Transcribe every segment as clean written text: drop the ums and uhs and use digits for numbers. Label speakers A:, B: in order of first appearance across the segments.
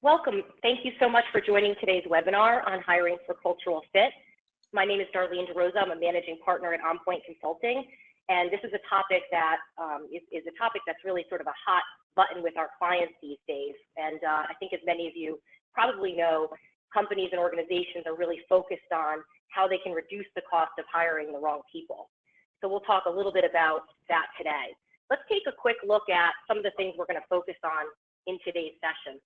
A: Welcome. Thank you so much for joining today's webinar on hiring for cultural fit. My name is Darleen DeRosa. I'm a managing partner at OnPoint Consulting, and this is a topic that is a topic that's really sort of a hot button with our clients these days. And I think, as many of you probably know, companies and organizations are really focused on how they can reduce the cost of hiring the wrong people. So we'll talk a little bit about that today. Let's take a quick look at some of the things we're going to focus on in today's session.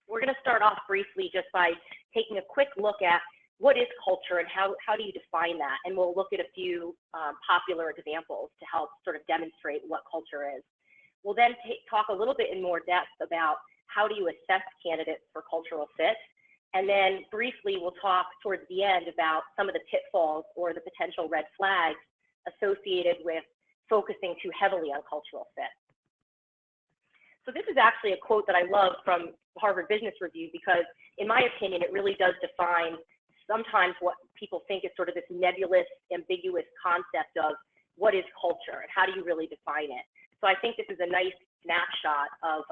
A: We're going to start off briefly just by taking a quick look at what is culture and how do you define that, and we'll look at a few popular examples to help sort of demonstrate what culture is. We'll then talk a little bit in more depth about how do you assess candidates for cultural fit, and then briefly we'll talk towards the end about some of the pitfalls or the potential red flags associated with focusing too heavily on cultural fit. So this is actually a quote that I love from Harvard Business Review because, in my opinion, it really does define sometimes what people think is sort of this nebulous, ambiguous concept of what is culture and how do you really define it. So I think this is a nice snapshot of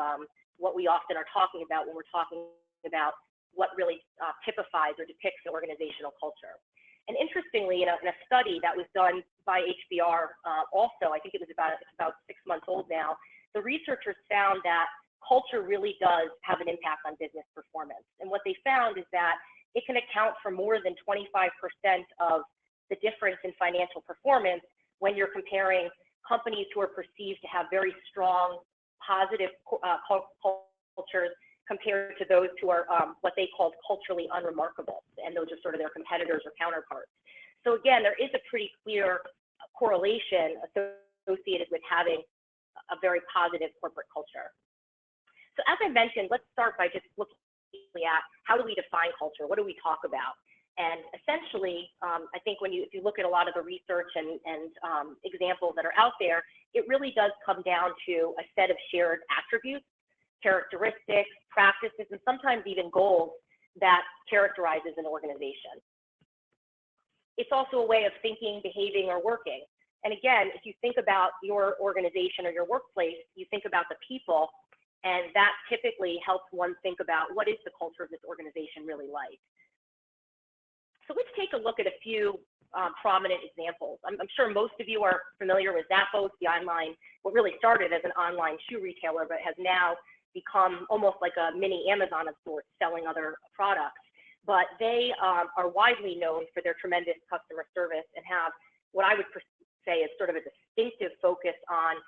A: what we often are talking about when we're talking about what really typifies or depicts the organizational culture. And interestingly, in a study that was done by HBR also, I think it's about 6 months old now, the researchers found that culture really does have an impact on business performance. And what they found is that it can account for more than 25% of the difference in financial performance when you're comparing companies who are perceived to have very strong, positive cultures compared to those who are what they called culturally unremarkable. And those are sort of their competitors or counterparts. So again, there is a pretty clear correlation associated with having a very positive corporate culture. So as I mentioned, let's start by just looking at how do we define culture? What do we talk about? And essentially, I think if you look at a lot of the research and examples that are out there, it really does come down to a set of shared attributes, characteristics, practices, and sometimes even goals that characterizes an organization. It's also a way of thinking, behaving, or working. And again, if you think about your organization or your workplace, you think about the people, and that typically helps one think about what is the culture of this organization really like. So let's take a look at a few prominent examples. I'm sure most of you are familiar with Zappos, what really started as an online shoe retailer, but has now become almost like a mini Amazon of sorts, selling other products. But they are widely known for their tremendous customer service and have what I would say is sort of a distinctive focus on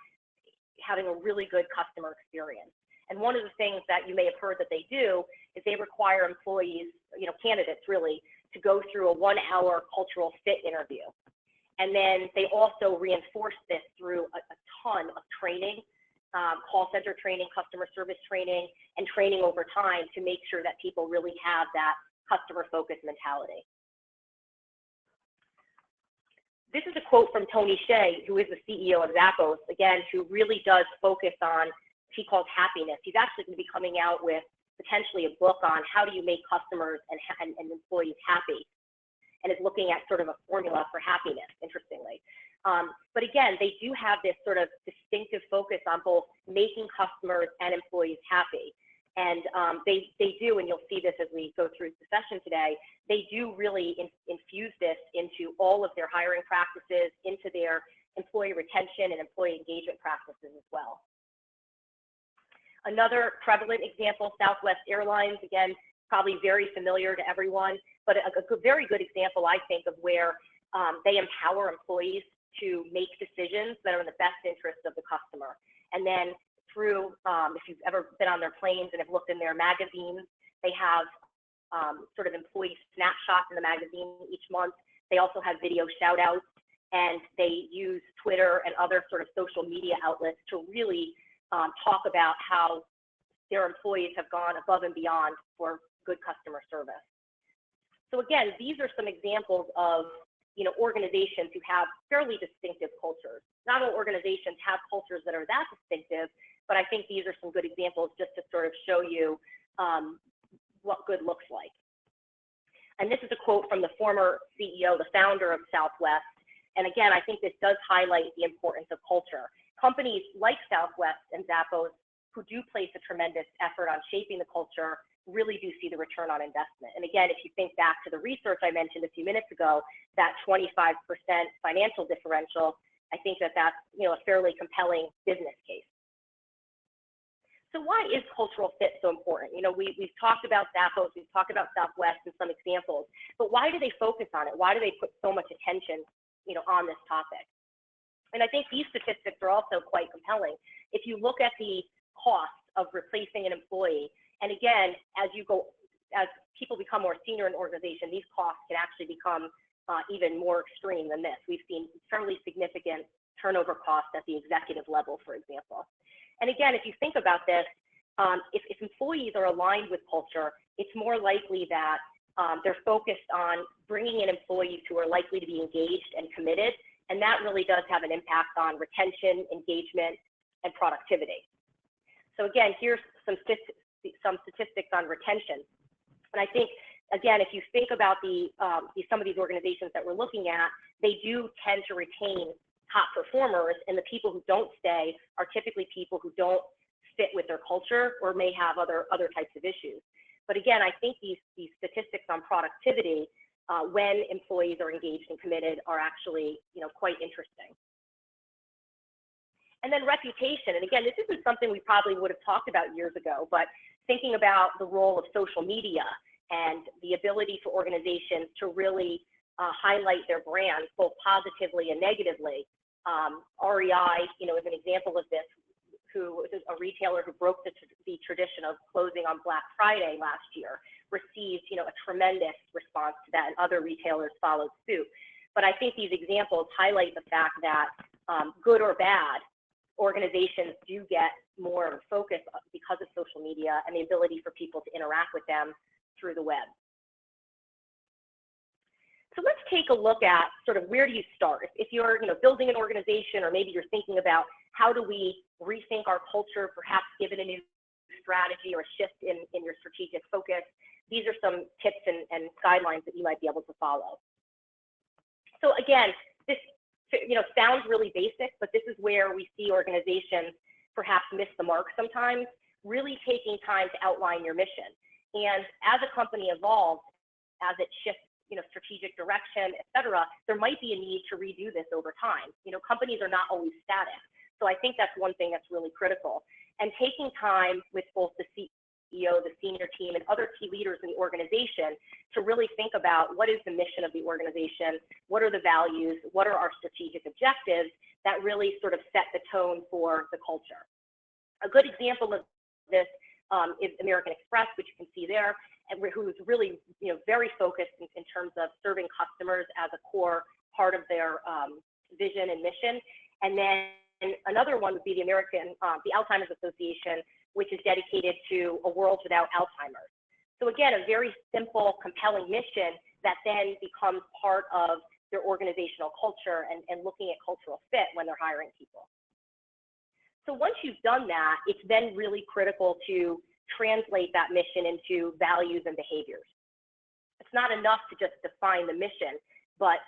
A: having a really good customer experience. And one of the things that you may have heard that they do is they require employees, candidates really, to go through a 1-hour cultural fit interview. And then they also reinforce this through a ton of training, call center training, customer service training, and training over time to make sure that people really have that customer-focused mentality. This is a quote from Tony Hsieh, who is the CEO of Zappos, again, who really does focus on what he calls happiness. He's actually going to be coming out with potentially a book on how do you make customers and employees happy, and is looking at sort of a formula for happiness, interestingly. But again, they do have this sort of distinctive focus on both making customers and employees happy. And they do, and you'll see this as we go through the session today, they do really infuse this into all of their hiring practices, into their employee retention and employee engagement practices as well. Another prevalent example, Southwest Airlines, again, probably very familiar to everyone, but a very good example, I think, of where they empower employees to make decisions that are in the best interest of the customer. And then through, if you've ever been on their planes and have looked in their magazines, they have sort of employee snapshots in the magazine each month. They also have video shout outs, and they use Twitter and other sort of social media outlets to really talk about how their employees have gone above and beyond for good customer service. So again, these are some examples of organizations who have fairly distinctive cultures. Not all organizations have cultures that are that distinctive, but I think these are some good examples just to sort of show you what good looks like. And this is a quote from the former CEO, the founder of Southwest. And again, I think this does highlight the importance of culture. Companies like Southwest and Zappos, who do place a tremendous effort on shaping the culture, really do see the return on investment. And again, if you think back to the research I mentioned a few minutes ago, that 25% financial differential, I think that that's, a fairly compelling business case. So why is cultural fit so important? We've talked about Zappos, we've talked about Southwest and some examples, but why do they focus on it? Why do they put so much attention, on this topic? And I think these statistics are also quite compelling. If you look at the cost of replacing an employee, and again, as people become more senior in an organization, these costs can actually become even more extreme than this. We've seen fairly significant turnover costs at the executive level, for example. And again, if you think about this, if employees are aligned with culture, it's more likely that they're focused on bringing in employees who are likely to be engaged and committed, and that really does have an impact on retention, engagement, and productivity. So again, here's some statistics on retention. And I think, again, if you think about some of these organizations that we're looking at, they do tend to retain top performers, and the people who don't stay are typically people who don't fit with their culture or may have other types of issues. But again, I think these statistics on productivity when employees are engaged and committed are actually, quite interesting. And then reputation, and again, this isn't something we probably would have talked about years ago, but thinking about the role of social media and the ability for organizations to really highlight their brands, both positively and negatively. REI, is an example of this, who is a retailer who broke the tradition of closing on Black Friday last year, received, a tremendous response to that, and other retailers followed suit. But I think these examples highlight the fact that good or bad, organizations do get more focus because of social media and the ability for people to interact with them through the web. So let's take a look at sort of where do you start? If you're building an organization, or maybe you're thinking about how do we rethink our culture, perhaps given a new strategy or a shift in your strategic focus, these are some tips and guidelines that you might be able to follow. So again, this sounds really basic, but this is where we see organizations perhaps miss the mark sometimes, really taking time to outline your mission. And as a company evolves, as it shifts, strategic direction, et cetera, there might be a need to redo this over time. Companies are not always static. So I think that's one thing that's really critical. And taking time with both the CEO, the senior team, and other key leaders in the organization to really think about what is the mission of the organization, what are the values, what are our strategic objectives that really sort of set the tone for the culture. A good example of this is American Express, which you can see there, and who's really, very focused in terms of serving customers as a core part of their vision and mission. And then another one would be the Alzheimer's Association, which is dedicated to a world without Alzheimer's. So again, a very simple, compelling mission that then becomes part of their organizational culture and looking at cultural fit when they're hiring people. So once you've done that, it's then really critical to translate that mission into values and behaviors. It's not enough to just define the mission, but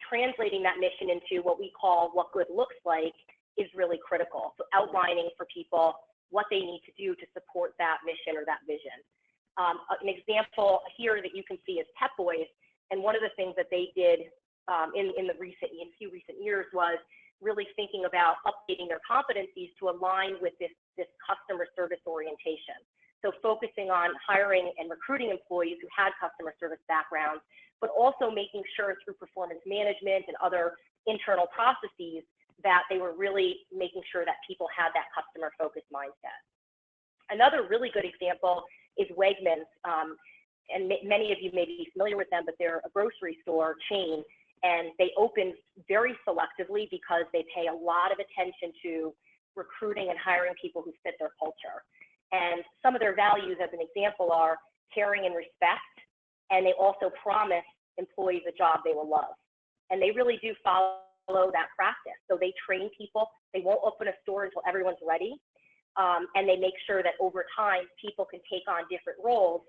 A: translating that mission into what we call what good looks like is really critical. So outlining for people what they need to do to support that mission or that vision. An example here that you can see is Pep Boys, and one of the things that they did in few recent years was really thinking about updating their competencies to align with this customer service orientation. So focusing on hiring and recruiting employees who had customer service backgrounds, but also making sure through performance management and other internal processes that they were really making sure that people had that customer-focused mindset. Another really good example is Wegmans, and many of you may be familiar with them, but they're a grocery store chain, and they opened very selectively because they pay a lot of attention to recruiting and hiring people who fit their culture. And some of their values, as an example, are caring and respect, and they also promise employees a job they will love. And they really do follow that practice. So they train people. They won't open a store until everyone's ready, and they make sure that over time people can take on different roles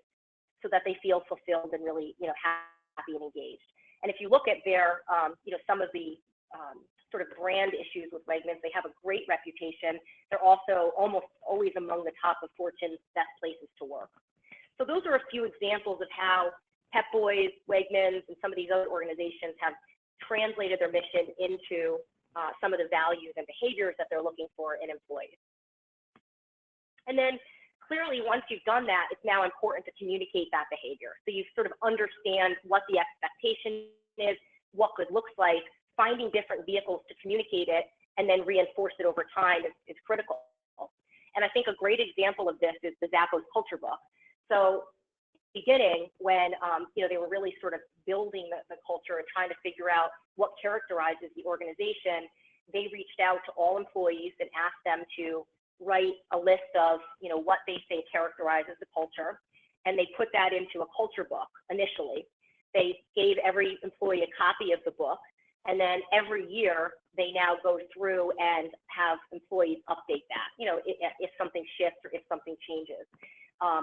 A: so that they feel fulfilled and really, happy and engaged. And if you look at their, some of the sort of brand issues with Wegmans, they have a great reputation. They're also almost always among the top of Fortune's best places to work. So So those are a few examples of how Pep Boys, Wegmans, and some of these other organizations have translated their mission into some of the values and behaviors that they're looking for in employees. And then clearly, once you've done that, it's now important to communicate that behavior. So you sort of understand what the expectation is, what good looks like, finding different vehicles to communicate it, and then reinforce it over time is critical. And I think a great example of this is the Zappos culture book. So beginning when they were really sort of building the culture and trying to figure out what characterizes the organization, they reached out to all employees and asked them to write a list of what they say characterizes the culture, and they put that into a culture book initially. They gave every employee a copy of the book, and then every year they now go through and have employees update that, if something shifts or if something changes.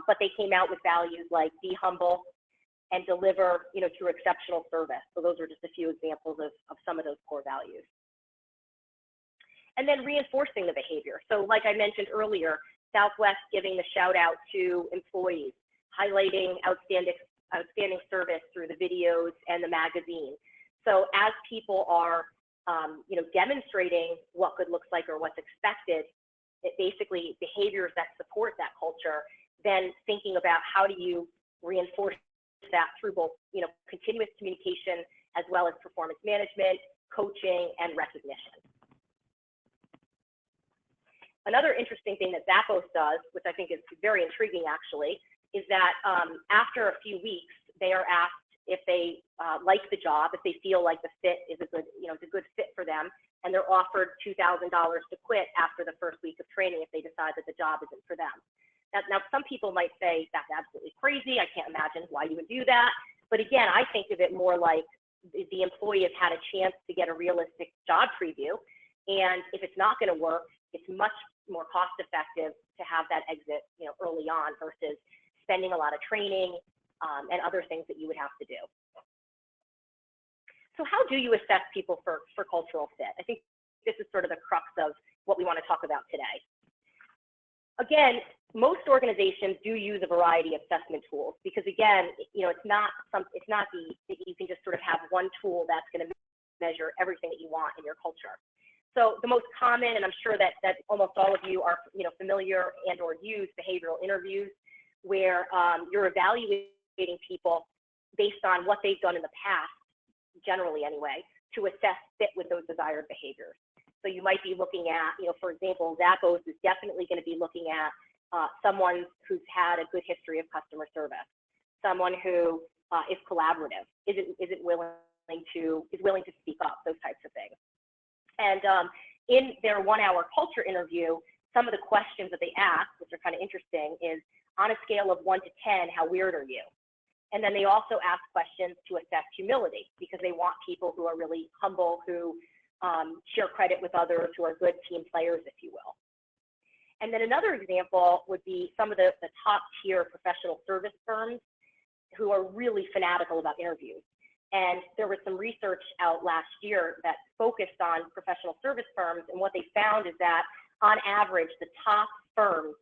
A: But they came out with values like be humble and deliver, through exceptional service. So those are just a few examples of some of those core values. And then reinforcing the behavior. So like I mentioned earlier, Southwest giving the shout out to employees, highlighting outstanding service through the videos and the magazine. So as people are, demonstrating what good looks like or what's expected, it basically behaviors that support that culture, then thinking about how do you reinforce that through both, continuous communication as well as performance management, coaching, and recognition. Another interesting thing that Zappos does, which I think is very intriguing actually, is that after a few weeks, they are asked if they like the job, if they feel like the fit is a good, it's a good fit for them, and they're offered $2,000 to quit after the first week of training if they decide that the job isn't for them. Now, some people might say that's absolutely crazy. I can't imagine why you would do that. But again, I think of it more like the employee has had a chance to get a realistic job preview, and if it's not going to work, it's much more cost effective to have that exit, early on versus spending a lot of training and other things that you would have to do. So how do you assess people for cultural fit? I think this is sort of the crux of what we want to talk about today. Again, most organizations do use a variety of assessment tools because again, it's not that you can just sort of have one tool that's going to measure everything that you want in your culture. So the most common, and I'm sure that almost all of you are familiar and or use behavioral interviews, where you're evaluating people based on what they've done in the past, generally anyway, to assess fit with those desired behaviors. So you might be looking at, for example, Zappos is definitely going to be looking at someone who's had a good history of customer service, someone who is collaborative, is willing to speak up, those types of things. And in their 1-hour culture interview, some of the questions that they ask, which are kind of interesting, is on a scale of 1 to 10, how weird are you? And then they also ask questions to assess humility because they want people who are really humble, who share credit with others, who are good team players, if you will. And then another example would be some of the top tier professional service firms who are really fanatical about interviews. And there was some research out last year that focused on professional service firms, and what they found is that on average, the top firms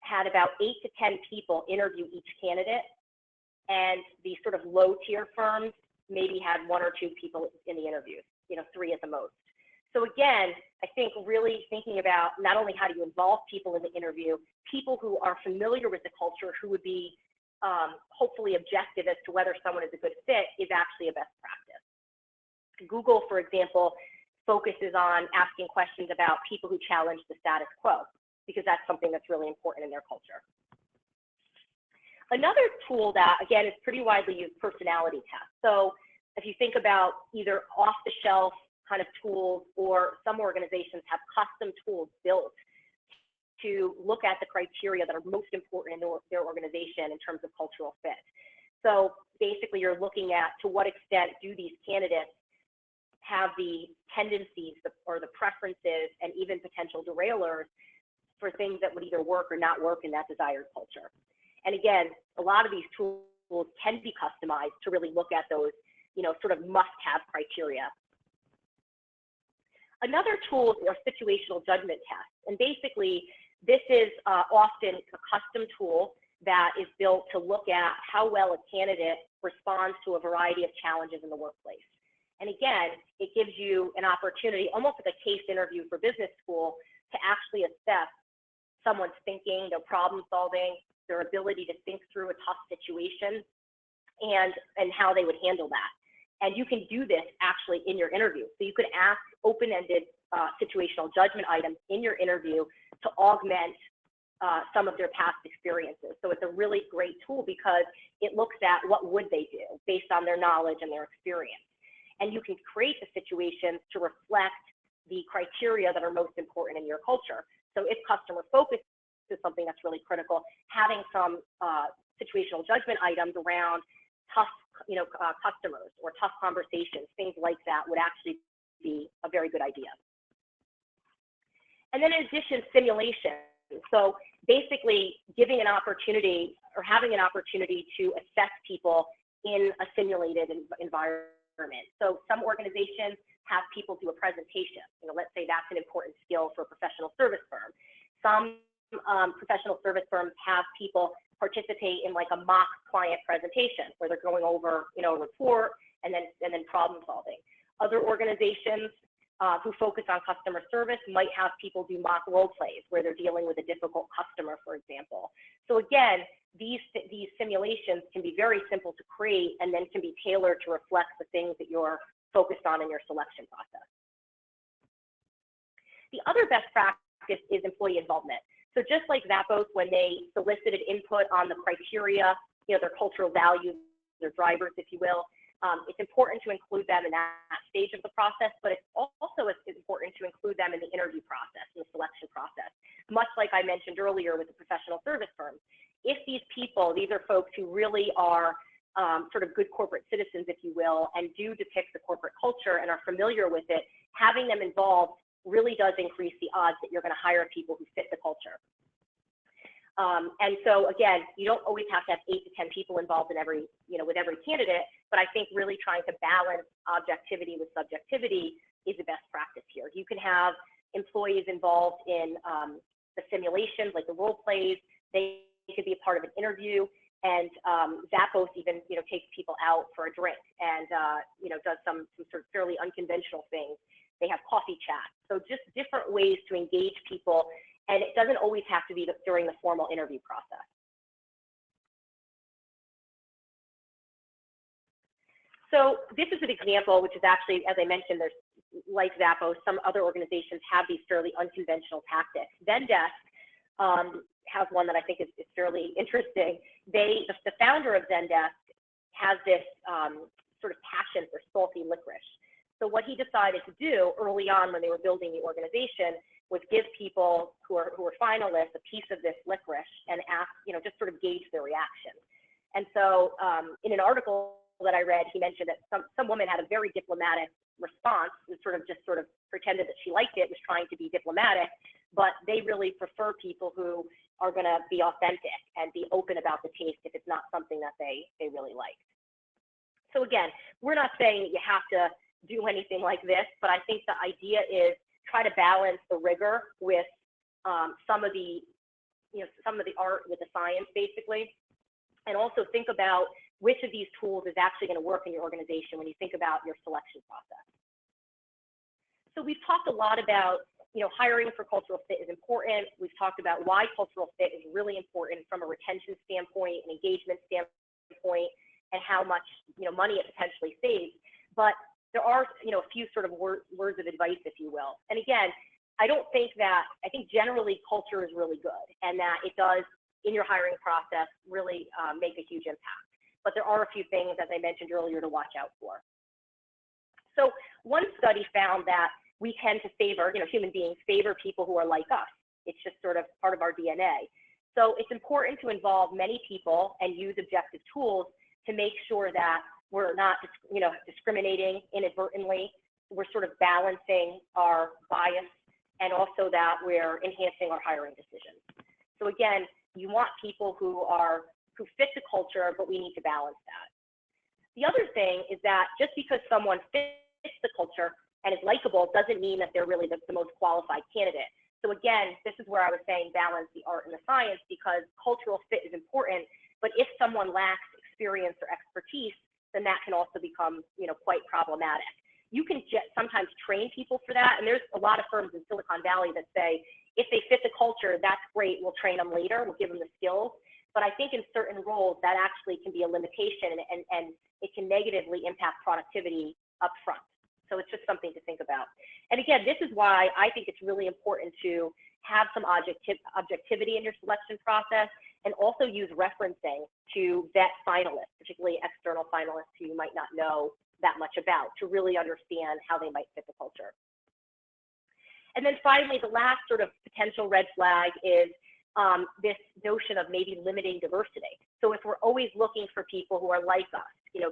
A: had about 8 to 10 people interview each candidate, and the sort of low tier firms maybe had 1 or 2 people in the interviews, 3 at the most. So again, I think really thinking about not only how do you involve people in the interview, people who are familiar with the culture, who would be hopefully objective as to whether someone is a good fit, is actually a best practice. Google, for example, focuses on asking questions about people who challenge the status quo, because that's something that's really important in their culture. Another tool that, again, is pretty widely used, personality tests. So if you think about either off-the-shelf kind of tools, or some organizations have custom tools built to look at the criteria that are most important in their organization in terms of cultural fit. So basically, you're looking at to what extent do these candidates have the tendencies or the preferences and even potential derailers for things that would either work or not work in that desired culture. And again, a lot of these tools can be customized to really look at those, sort of must-have criteria. Another tool are situational judgment tests. And basically, this is often a custom tool that is built to look at how well a candidate responds to a variety of challenges in the workplace. And again, it gives you an opportunity, almost like a case interview for business school, to actually assess someone's thinking, their problem solving, their ability to think through a tough situation, and how they would handle that. And you can do this actually in your interview. So you could ask open-ended situational judgment items in your interview to augment some of their past experiences. So it's a really great tool because it looks at what would they do based on their knowledge and their experience. And you can create the situations to reflect the criteria that are most important in your culture. So if customer focus is something that's really critical, having some situational judgment items around tough, customers or tough conversations, things like that would actually be a very good idea. And then in addition, simulation. So basically giving an opportunity or having an opportunity to assess people in a simulated environment. So some organizations have people do a presentation. Let's say that's an important skill for a professional service firm. Some professional service firms have people participate in like a mock client presentation where they're going over, a report and then problem solving. Other organizations who focus on customer service might have people do mock role plays where they're dealing with a difficult customer, for example. So again, these simulations can be very simple to create and then can be tailored to reflect the things that you're focused on in your selection process. The other best practice is employee involvement. So just like Zappos, when they solicited input on the criteria, their cultural values, their drivers, if you will, it's important to include them in that stage of the process, but it's also important to include them in the interview process, in the selection process. Much like I mentioned earlier with the professional service firms, if these people, these are folks who really are sort of good corporate citizens, if you will, and do depict the corporate culture and are familiar with it, having them involved really does increase the odds that you're going to hire people who fit the culture. And so again, you don't always have to have 8 to 10 people involved in every, with every candidate, but I think really trying to balance objectivity with subjectivity is the best practice here. You can have employees involved in the simulations, like the role plays. They could be a part of an interview, and Zappos even, takes people out for a drink and, does some sort of fairly unconventional things. They have coffee chats. So just different ways to engage people, and it doesn't always have to be during the formal interview process. So this is an example, which is actually, as I mentioned, there's, like Zappos, some other organizations have these fairly unconventional tactics. Zendesk has one that I think is fairly interesting. The founder of Zendesk has this sort of passion for salty licorice. So what he decided to do early on when they were building the organization was give people who are finalists a piece of this licorice and ask, just sort of gauge their reaction. And so in an article that I read, he mentioned that some woman had a very diplomatic response and sort of pretended that she liked it, was trying to be diplomatic, but they really prefer people who are going to be authentic and be open about the taste if it's not something that they really like. So again, we're not saying that you have to do anything like this, but I think the idea is try to balance the rigor with some of the art with the science, basically, and also think about which of these tools is actually going to work in your organization when you think about your selection process. So we've talked a lot about, hiring for cultural fit is important. We've talked about why cultural fit is really important from a retention standpoint, an engagement standpoint, and how much, money it potentially saves. But there are, a few sort of words of advice, if you will. And again, I think generally culture is really good and that it does, in your hiring process, really make a huge impact. But there are a few things, as I mentioned earlier, to watch out for. So one study found that we tend to favor, human beings favor people who are like us. It's just sort of part of our DNA. So it's important to involve many people and use objective tools to make sure that we're not, discriminating inadvertently. We're sort of balancing our bias and also that we're enhancing our hiring decisions. So again, you want people who fit the culture, but we need to balance that. The other thing is that just because someone fits the culture and is likable doesn't mean that they're really the most qualified candidate. So again, this is where I was saying balance the art and the science, because cultural fit is important, but if someone lacks experience or expertise, then that can also become, quite problematic. You can sometimes train people for that, and there's a lot of firms in Silicon Valley that say, if they fit the culture, that's great, we'll train them later, we'll give them the skills. But I think in certain roles, that actually can be a limitation, and it can negatively impact productivity up front. So it's just something to think about. And again, this is why I think it's really important to have some objectivity in your selection process, and also use referencing to vet finalists, particularly external finalists who you might not know that much about, to really understand how they might fit the culture. And then finally, the last sort of potential red flag is this notion of maybe limiting diversity. So if we're always looking for people who are like us,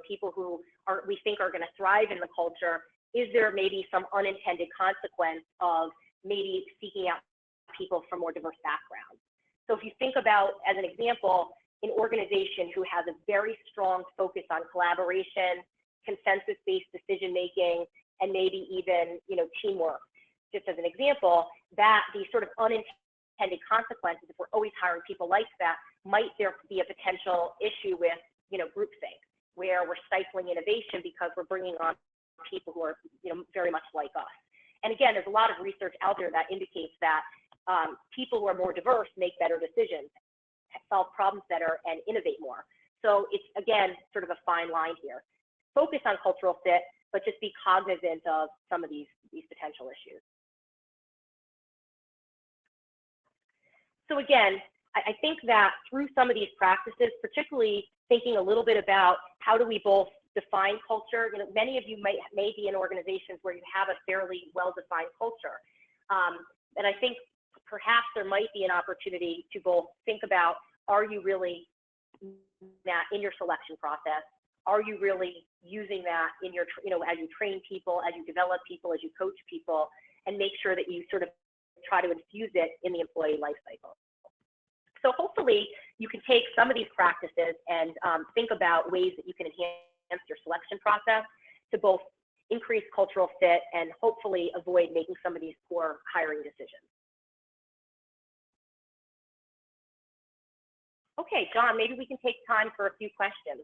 A: people who we think are going to thrive in the culture, is there maybe some unintended consequence of maybe seeking out people from more diverse backgrounds? So if you think about, as an example, an organization who has a very strong focus on collaboration, consensus-based decision-making, and maybe even, teamwork, just as an example, that these sort of unintended consequences, if we're always hiring people like that, might there be a potential issue with, groupthink, where we're stifling innovation because we're bringing on people who are, very much like us. And again, there's a lot of research out there that indicates that people who are more diverse make better decisions, solve problems better, and innovate more. So it's, again, sort of a fine line here. Focus on cultural fit, but just be cognizant of some of these potential issues. So again, I think that through some of these practices, particularly thinking a little bit about how do we both define culture. Many of you may be in organizations where you have a fairly well-defined culture. And I think perhaps there might be an opportunity to both think about, are you really that in your selection process? Are you really using that in your, as you train people, as you develop people, as you coach people, and make sure that you sort of try to infuse it in the employee life cycle. So hopefully you can take some of these practices and think about ways that you can enhance your selection process to both increase cultural fit and hopefully avoid making some of these poor hiring decisions. Okay, John, maybe we can take time for a few questions.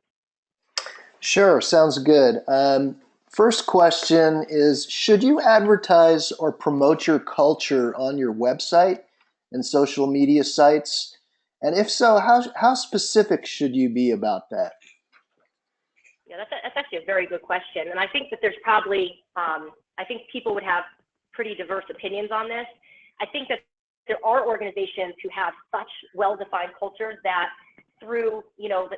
B: Sure, sounds good. First question is, should you advertise or promote your culture on your website and social media sites? And if so, how specific should you be about that?
A: Yeah, that's actually a very good question. And I think that there's probably, I think people would have pretty diverse opinions on this. I think that there are organizations who have such well-defined cultures that through,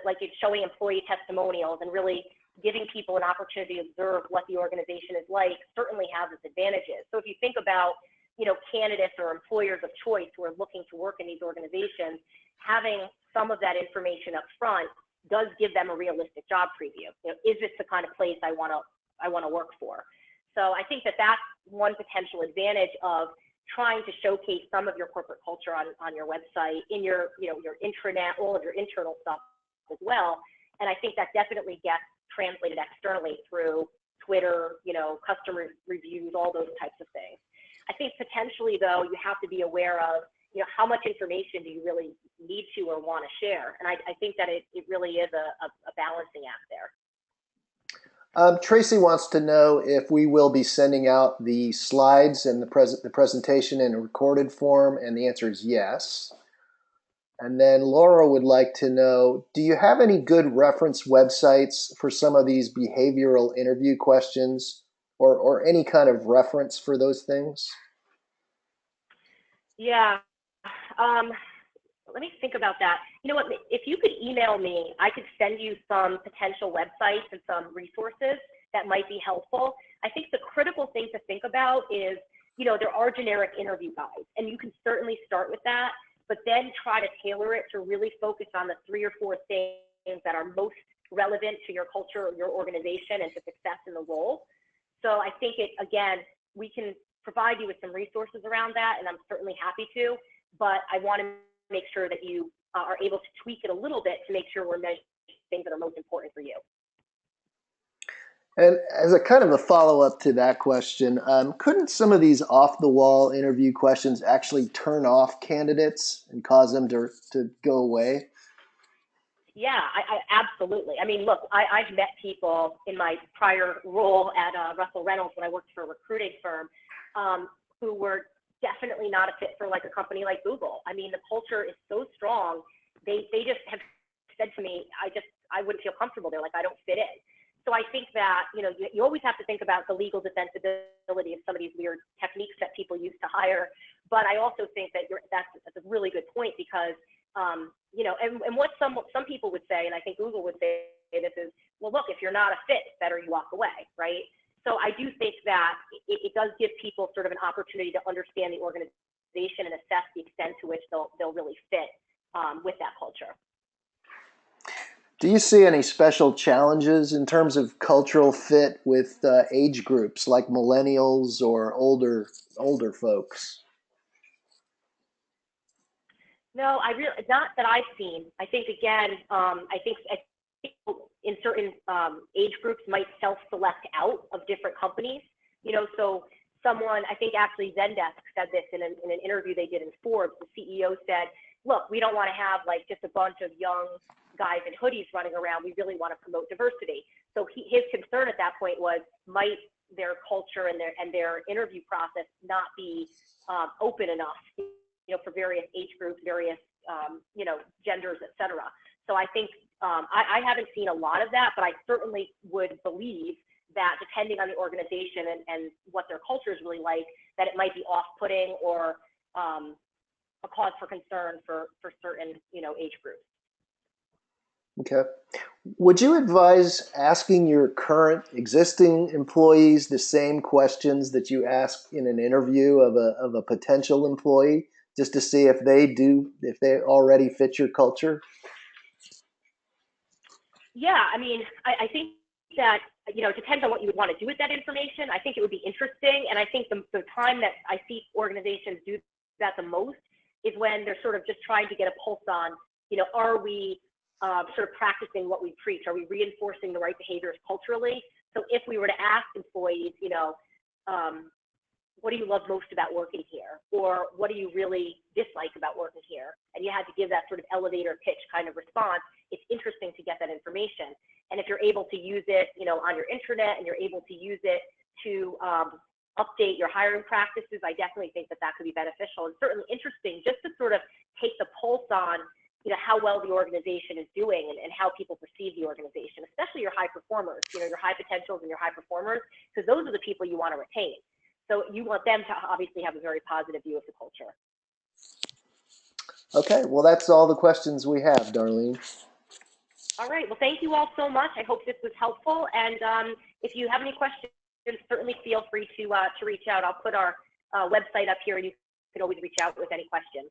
A: like it's showing employee testimonials and really giving people an opportunity to observe what the organization is like certainly has its advantages. So if you think about, candidates or employers of choice who are looking to work in these organizations, having some of that information up front does give them a realistic job preview. Is this the kind of place I want to work for? So I think that that's one potential advantage of trying to showcase some of your corporate culture on your website, in your your intranet, all of your internal stuff as well. And I think that definitely gets translated externally through Twitter, customer reviews, all those types of things. I think potentially though, you have to be aware of how much information do you really need to or want to share? And I think that it really is a balancing act there.
B: Tracy wants to know if we will be sending out the slides and the presentation in a recorded form, and the answer is yes. And then Laura would like to know, do you have any good reference websites for some of these behavioral interview questions, or any kind of reference for those things?
A: Yeah. Let me think about that. You know what, if you could email me, I could send you some potential websites and some resources that might be helpful. I think the critical thing to think about is, there are generic interview guides, and you can certainly start with that, but then try to tailor it to really focus on the 3 or 4 things that are most relevant to your culture or your organization and to success in the role. So I think again, we can provide you with some resources around that, and I'm certainly happy to, but I want to make sure that you are able to tweak it a little bit to make sure we're measuring things that are most important for you.
B: And as a kind of a follow-up to that question, couldn't some of these off-the-wall interview questions actually turn off candidates and cause them to go away?
A: Yeah, I absolutely. I mean, look, I've met people in my prior role at Russell Reynolds when I worked for a recruiting firm who were definitely not a fit for like a company like Google. I mean, the culture is so strong. They just have said to me, I wouldn't feel comfortable there. Like I don't fit in. So I think that, you always have to think about the legal defensibility of some of these weird techniques that people use to hire. But I also think that that's a really good point because, and what some people would say, and I think Google would say this is, well, look, if you're not a fit, it's better you walk away, right? So I do think that it does give people sort of an opportunity to understand the organization and assess the extent to which they'll really fit with that culture.
B: Do you see any special challenges in terms of cultural fit with age groups like millennials or older folks?
A: No, not that I've seen. I think again, I think people in certain age groups might self-select out of different companies. So someone, I think actually Zendesk said this in an interview they did in Forbes. The CEO said, "Look, we don't want to have like just a bunch of young guys in hoodies running around. We really want to promote diversity." So his concern at that point was, might their culture and their interview process not be open enough, for various age groups, various genders, etc. So I think I haven't seen a lot of that, but I certainly would believe that depending on the organization and what their culture is really like, that it might be off-putting or a cause for concern for certain age groups.
B: Okay. Would you advise asking your current existing employees the same questions that you ask in an interview of a potential employee, just to see if they already fit your culture?
A: Yeah, I mean, I think that, it depends on what you would want to do with that information. I think it would be interesting. And I think the time that I see organizations do that the most is when they're sort of just trying to get a pulse on, are we sort of practicing what we preach? Are we reinforcing the right behaviors culturally? So if we were to ask employees, what do you love most about working here? Or what do you really dislike about working here? And you had to give that sort of elevator pitch kind of response. It's interesting to get that information. And if you're able to use it, on your intranet and you're able to use it to update your hiring practices, I definitely think that could be beneficial and certainly interesting just to sort of take the pulse on, how well the organization is doing and how people perceive the organization, especially your high performers, your high potentials and your high performers, because those are the people you want to retain. So you want them to obviously have a very positive view of the culture.
B: Okay, well, that's all the questions we have, Darleen.
A: All right, well, thank you all so much. I hope this was helpful. And if you have any questions, certainly feel free to reach out. I'll put our website up here and you can always reach out with any questions.